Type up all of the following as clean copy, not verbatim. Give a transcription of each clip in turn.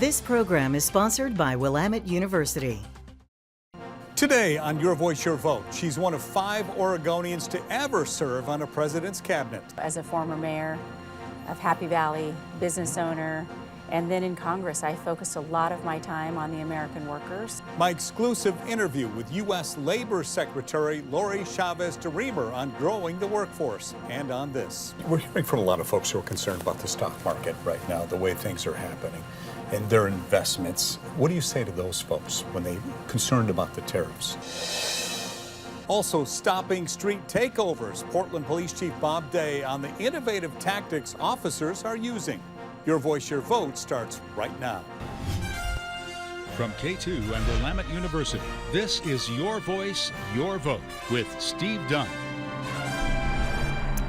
This program is sponsored by Willamette University. Today on Your Voice, Your Vote, she's one of 5 Oregonians to ever serve on a president's cabinet. As a former mayor of Happy Valley, business owner, and then in Congress, I focused a lot of my time on the American workers. My exclusive interview with U.S. Labor Secretary Lori Chavez-DeRemer on growing the workforce and on this. We're hearing from a lot of folks who are concerned about the stock market right now, the way things are happening, and their investments. What do you say to those folks when they're concerned about the tariffs? Also stopping street takeovers. Portland Police Chief Bob Day on the innovative tactics officers are using. Your Voice, Your Vote starts right now. From Katu and Willamette University, this is Your Voice, Your Vote with Steve Dunn.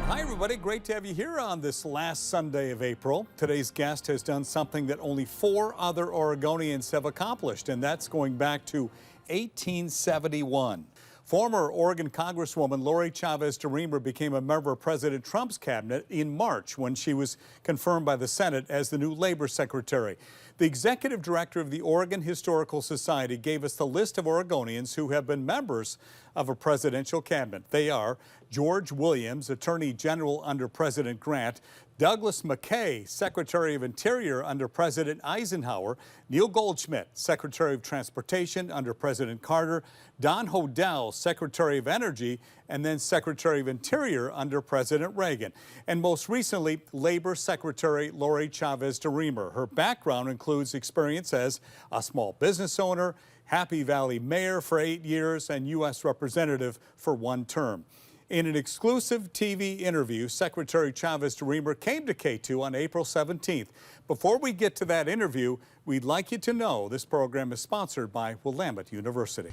Hi, everybody. Great to have you here on this last Sunday of April. Today's guest has done something that only 4 other Oregonians have accomplished, and that's going back to 1871. Former Oregon Congresswoman Lori Chavez-DeRemer became a member of President Trump's cabinet in March when she was confirmed by the Senate as the new Labor Secretary. The executive director of the Oregon Historical Society gave us the list of Oregonians who have been members of a presidential cabinet. They are George Williams, Attorney General under President Grant; Douglas McKay, Secretary of Interior under President Eisenhower; Neil Goldschmidt, Secretary of Transportation under President Carter; Don Hodel, Secretary of Energy, and then Secretary of Interior under President Reagan. And most recently, Labor Secretary Lori Chavez-DeRemer. Her background includes experience as a small business owner, Happy Valley mayor for 8 years, and U.S. representative for 1 term. In an exclusive TV interview, Secretary Chavez-DeRemer came to Katu on April 17th. Before we get to that interview, we'd like you to know this program is sponsored by Willamette University.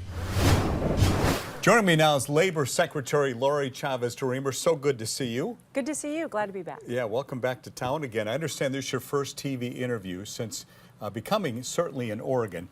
Joining me now is Labor Secretary Lori Chavez-DeRemer. So good to see you. Good to see you. Glad to be back. Yeah, welcome back to town again. I understand this is your first TV interview since becoming, certainly in Oregon,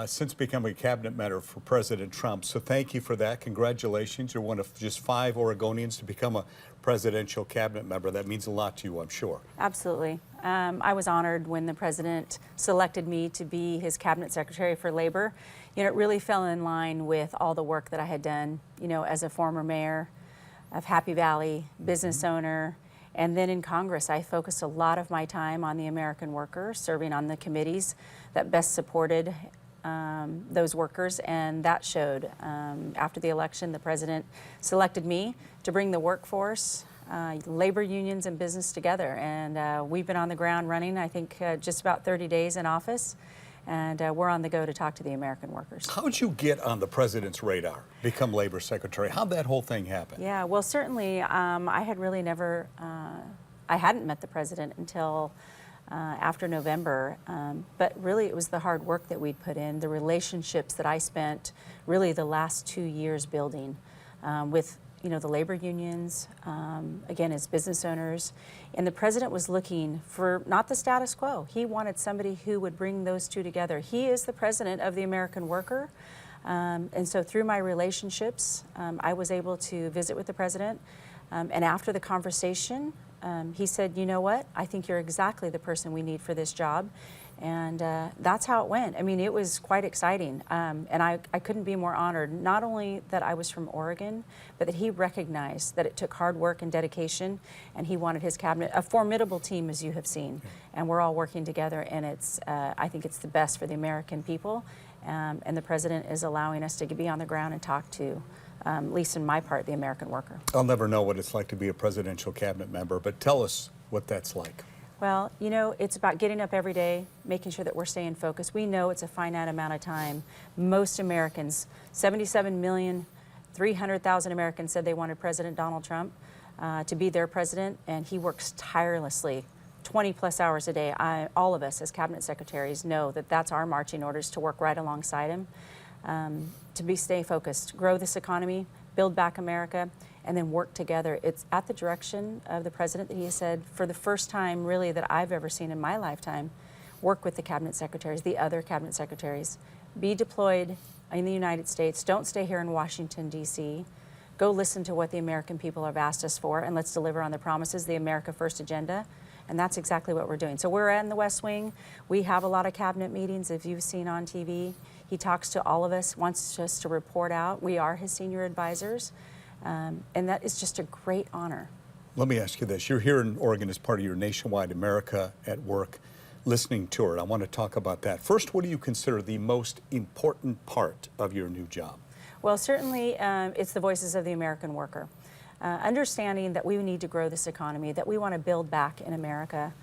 since becoming a cabinet member for President Trump. So thank you for that. Congratulations. You're one of just 5 Oregonians to become a presidential cabinet member. That means a lot to you, I'm sure. Absolutely. I was honored when the president selected me to be his cabinet secretary for labor. You know, it really fell in line with all the work that I had done, you know, as a former mayor of Happy Valley, business owner, and then in Congress. I focused a lot of my time on the American workers, serving on the committees that best supported those workers, and that showed. After the election, the president selected me to bring the workforce, labor unions and business together, and we've been on the ground running, I think, just about 30 days in office, and we're on the go to talk to the American workers. How'd you get on the president's radar, become labor secretary? How'd that whole thing happen? Yeah, well, certainly I had really never, I hadn't met the president until after November, but really it was the hard work that we'd put in, the relationships that I spent really the last 2 years building with, you know, the labor unions, again, as business owners. And the president was looking for not the status quo. He wanted somebody who would bring those two together. He is the president of the American worker. And so through my relationships, I was able to visit with the president. And after the conversation, he said, you know what, I think you're exactly the person we need for this job. And that's how it went. I mean, it was quite exciting. And I couldn't be more honored, not only that I was from Oregon, but that he recognized that it took hard work and dedication, and he wanted his cabinet, a formidable team, as you have seen. And we're all working together, and it's, I think it's the best for the American people. And the president is allowing us to be on the ground and talk to, at least in my part, the American worker. I'll never know what it's like to be a presidential cabinet member, but tell us what that's like. Well, you know, it's about getting up every day, making sure that we're staying focused. We know it's a finite amount of time. Most Americans, 77,300,000 Americans said they wanted President Donald Trump to be their president, and he works tirelessly, 20+ hours a day. All of us as cabinet secretaries know that that's our marching orders, to work right alongside him, to stay focused, grow this economy, build back America, and then work together. It's at the direction of the president that he has said, for the first time really that I've ever seen in my lifetime, work with the cabinet secretaries, the other cabinet secretaries, be deployed in the United States. Don't stay here in Washington, D.C. Go listen to what the American people have asked us for, and let's deliver on the promises, the America First agenda, And that's exactly what we're doing. So we're in the West Wing. We have a lot of cabinet meetings, if you've seen on TV. He talks to all of us, wants us to report out. We are his senior advisors, and that is just a great honor. Let me ask you this. You're here in Oregon as part of your nationwide America at Work listening tour, and I want to talk about that. First, what do you consider the most important part of your new job? Well, certainly it's the voices of the American worker. Understanding that we need to grow this economy, that we want to build back in America.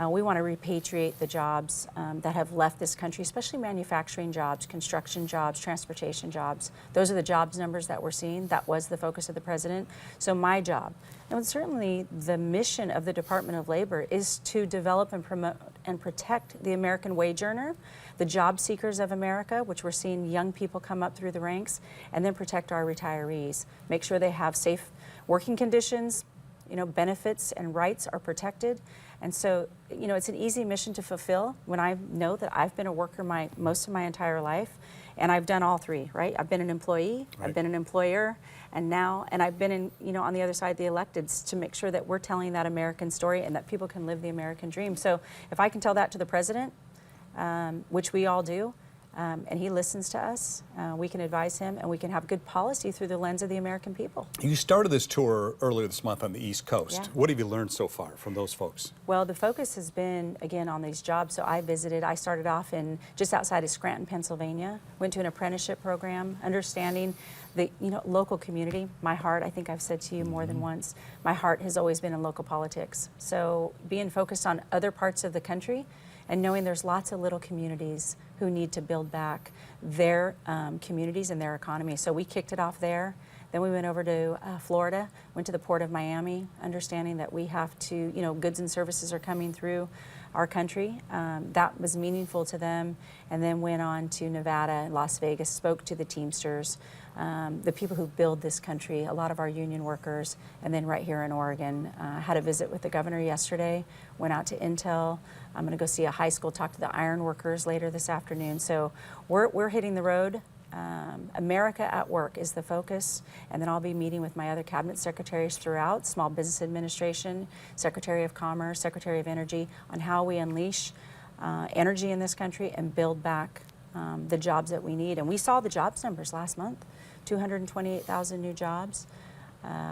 We want to repatriate the jobs that have left this country, especially manufacturing jobs, construction jobs, transportation jobs. Those are the jobs numbers that we're seeing. That was the focus of the president. So my job, and certainly the mission of the Department of Labor, is to develop and promote and protect the American wage earner, the job seekers of America, which we're seeing young people come up through the ranks, and then protect our retirees. Make sure they have safe working conditions, benefits and rights are protected. And so, it's an easy mission to fulfill when I know that I've been a worker most of my entire life, and I've done all three, right? I've been an employee, right. I've been an employer, and I've been on the other side, the electeds, to make sure that we're telling that American story and that people can live the American dream. So if I can tell that to the president, which we all do, and he listens to us, we can advise him, and we can have good policy through the lens of the American people. You started this tour earlier this month on the East Coast. Yeah. What have you learned so far from those folks? Well, the focus has been, again, on these jobs. So I started off just outside of Scranton, Pennsylvania, went to an apprenticeship program, understanding the local community. My heart, I think I've said to you more than once, my heart has always been in local politics. So being focused on other parts of the country, and knowing there's lots of little communities who need to build back their communities and their economy. So we kicked it off there. Then we went over to Florida, went to the Port of Miami, understanding that we have to, goods and services are coming through our country. That was meaningful to them. And then went on to Nevada and Las Vegas, spoke to the Teamsters, the people who build this country, a lot of our union workers. And then right here in Oregon, had a visit with the governor yesterday, went out to Intel. I'm going to go see a high school, talk to the iron workers later this afternoon. So we're hitting the road. America at Work is the focus, and then I'll be meeting with my other cabinet secretaries throughout, Small Business Administration, Secretary of Commerce, Secretary of Energy, on how we unleash energy in this country and build back the jobs that we need. And we saw the jobs numbers last month, 228,000 new jobs.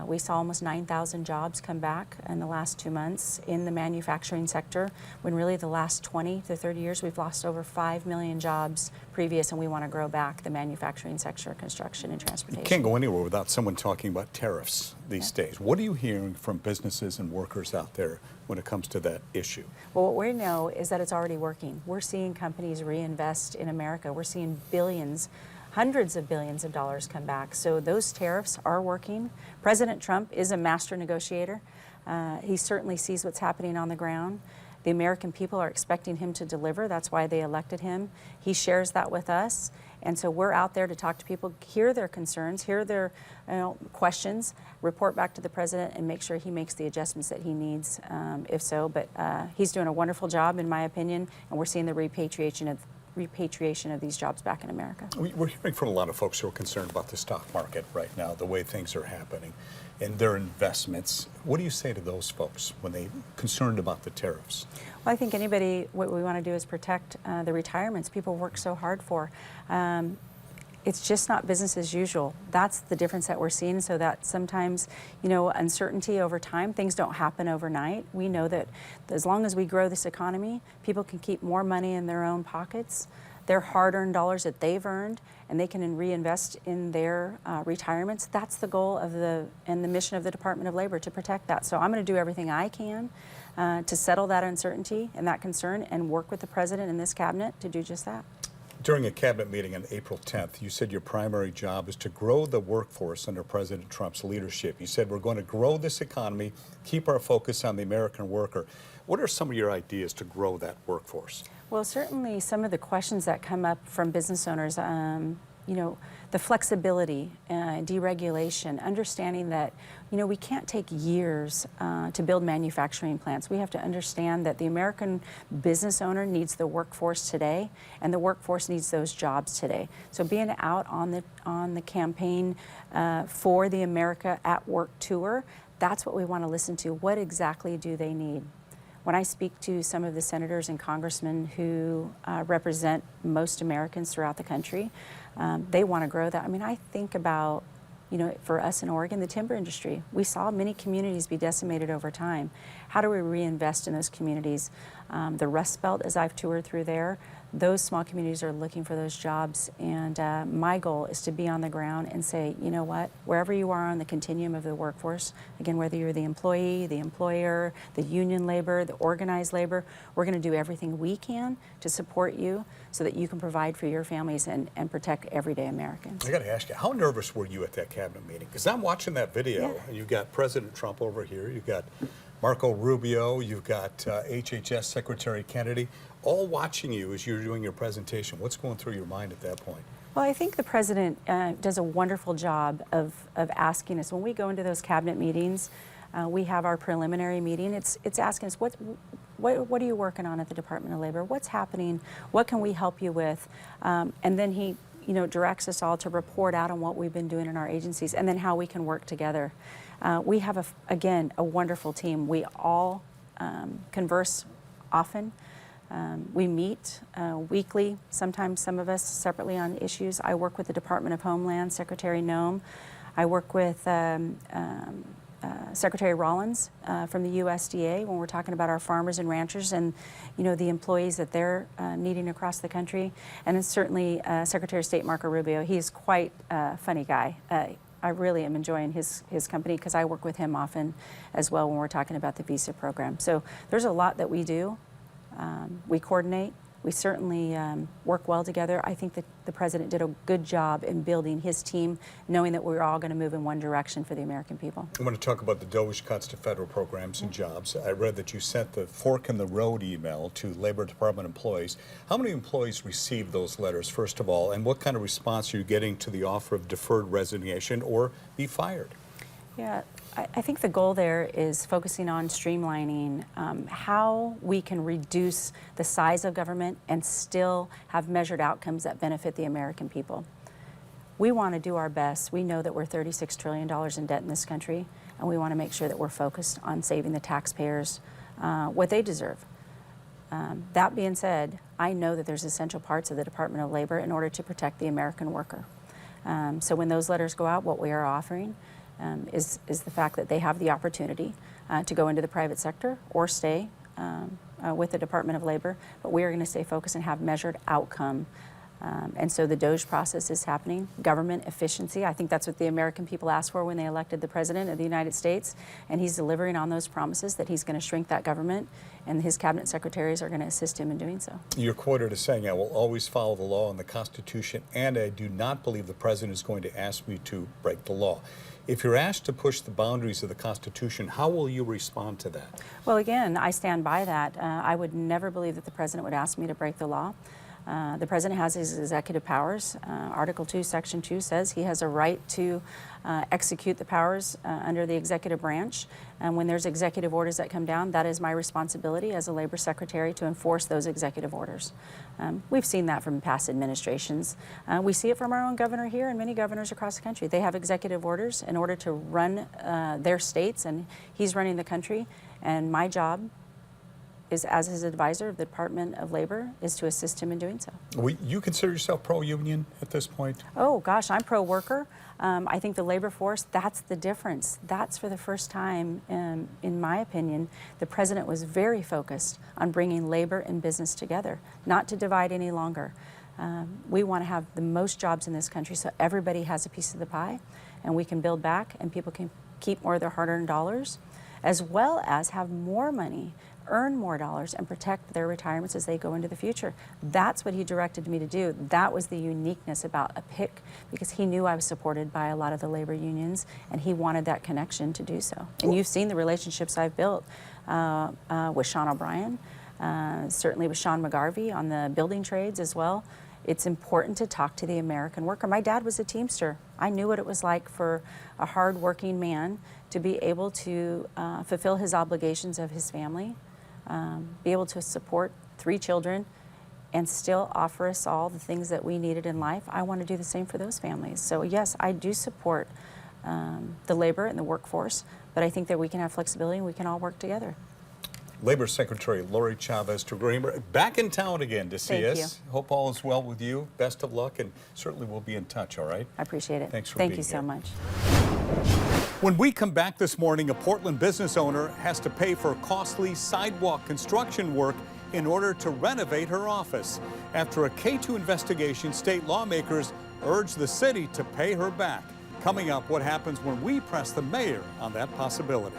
We saw almost 9,000 jobs come back in the last 2 months in the manufacturing sector, when really the last 20 to 30 years we've lost over 5 million jobs previous, and we want to grow back the manufacturing sector, construction and transportation. You can't go anywhere without someone talking about tariffs these days. What are you hearing from businesses and workers out there when it comes to that issue? Well, what we know is that it's already working. We're seeing companies reinvest in America. We're seeing billions, hundreds of billions of dollars come back. So those tariffs are working. President Trump is a master negotiator. He certainly sees what's happening on the ground. The American people are expecting him to deliver. That's why they elected him. He shares that with us. And so we're out there to talk to people, hear their concerns, hear their questions, report back to the president, and make sure he makes the adjustments that he needs, if so. But he's doing a wonderful job, in my opinion, and we're seeing the repatriation of these jobs back in America. We're hearing from a lot of folks who are concerned about the stock market right now, the way things are happening, and their investments. What do you say to those folks when they're concerned about the tariffs? Well, I think what we want to do is protect the retirements people work so hard for. It's just not business as usual. That's the difference that we're seeing, so that sometimes, uncertainty over time, things don't happen overnight. We know that as long as we grow this economy, people can keep more money in their own pockets, their hard-earned dollars that they've earned, and they can reinvest in their retirements. That's the goal and the mission of the Department of Labor, to protect that. So I'm going to do everything I can to settle that uncertainty and that concern, and work with the president and this cabinet to do just that. During a cabinet meeting on April 10th, you said your primary job is to grow the workforce under President Trump's leadership. You said, we're going to grow this economy, keep our focus on the American worker. What are some of your ideas to grow that workforce? Well, certainly some of the questions that come up from business owners, the flexibility, deregulation, understanding that, we can't take years to build manufacturing plants. We have to understand that the American business owner needs the workforce today, and the workforce needs those jobs today. So being out on the campaign for the America at Work tour, that's what we want to listen to. What exactly do they need? when I speak to some of the senators and congressmen who represent most Americans throughout the country, they want to grow that. I mean, I think about, you know, for us in Oregon, the timber industry. We saw many communities be decimated over time. How do we reinvest in those communities? The Rust Belt, as I've toured through there, those small communities are looking for those jobs, and my goal is to be on the ground and say, you know what, wherever you are on the continuum of the workforce, again, whether you're the employee, the employer, the union labor, the organized labor, we're going to do everything we can to support you so that you can provide for your families and protect everyday Americans. I got to ask you, how nervous were you at that cabinet meeting? Because I'm watching that video, Yeah. and you've got President Trump over here, you've got Marco Rubio, you've got HHS Secretary Kennedy, all watching you as you're doing your presentation. What's going through your mind at that point? Well, I think the president does a wonderful job of asking us, when we go into those cabinet meetings, we have our preliminary meeting, it's asking us, what are you working on at the Department of Labor? What's happening? What can we help you with? And then he, you know, directs us all to report out on what we've been doing in our agencies and then how we can work together. We have, again, a wonderful team. We all converse often. We meet weekly, sometimes some of us separately on issues. I work with the Department of Homeland, Secretary Nome. I work with Secretary Rollins from the USDA when we're talking about our farmers and ranchers and, you know, the employees that they're needing across the country. And then certainly Secretary of State Marco Rubio. He's quite a funny guy. I really am enjoying his company because I work with him often as well when we're talking about the visa program. So there's a lot that we do. We coordinate. We certainly work well together. I think that the president did a good job in building his team, knowing that we're all going to move in one direction for the American people. I want to talk about the DOGE cuts to federal programs and jobs. I read that you sent the fork in the road email to Labor Department employees. How many employees received those letters, first of all, and what kind of response are you getting to the offer of deferred resignation or be fired? Yeah, I think the goal there is focusing on streamlining how we can reduce the size of government and still have measured outcomes that benefit the American people. We want to do our best. We know that we're $36 trillion in debt in this country, and we want to make sure that we're focused on saving the taxpayers what they deserve. That being said, I know that there's essential parts of the Department of Labor in order to protect the American worker. So when those letters go out, what we are offering is the fact that they have the opportunity to go into the private sector or stay with the Department of Labor, but we are going to stay focused and have measured outcome. And so the DOGE process is happening. Government efficiency, I think that's what the American people asked for when they elected the President of the United States, and he's delivering on those promises that he's going to shrink that government, and his cabinet secretaries are going to assist him in doing so. You're quoted as saying, I will always follow the law and the Constitution, and I do not believe the President is going to ask me to break the law. If you're asked to push the boundaries of the Constitution, how will you respond to that? Well, again, I stand by that. I would never believe that the President would ask me to break the law. The President has his executive powers. Article 2, Section 2 says he has a right to execute the powers under the executive branch. And when there's executive orders that come down, that is my responsibility as a labor secretary to enforce those executive orders. We've seen that from past administrations. We see it from our own governor here and many governors across the country. They have executive orders in order to run their states, and he's running the country. And my job is, as his advisor of the Department of Labor, is to assist him in doing so. You consider yourself pro-union at this point? Oh gosh, I'm pro-worker. I think the labor force, that's the difference. That's for the first time, in my opinion, the President was very focused on bringing labor and business together, not to divide any longer. We want to have the most jobs in this country so everybody has a piece of the pie, and we can build back and people can keep more of their hard-earned dollars, as well as have more money, earn more dollars, and protect their retirements as they go into the future. That's what he directed me to do. That was the uniqueness about a pick, because he knew I was supported by a lot of the labor unions, and he wanted that connection to do so. And you've seen the relationships I've built with Sean O'Brien, certainly with Sean McGarvey on the building trades as well. It's important to talk to the American worker. My dad was a Teamster. I knew what it was like for a hard-working man to be able to fulfill his obligations of his family, be able to support 3 children, and still offer us all the things that we needed in life. I want to do the same for those families. So yes, I do support the labor and the workforce, but I think that we can have flexibility and we can all work together. Labor Secretary Lori Chavez-DeRemer back in town again to see Thank us. Hope all is well with you. Best of luck, and certainly we'll be in touch, all right? I appreciate it. Thanks for Thank being you so here. much. When we come back this morning, a Portland business owner has to pay for costly sidewalk construction work in order to renovate her office. After a K2 investigation, state lawmakers urge the city to pay her back. Coming up, what happens when we press the mayor on that possibility.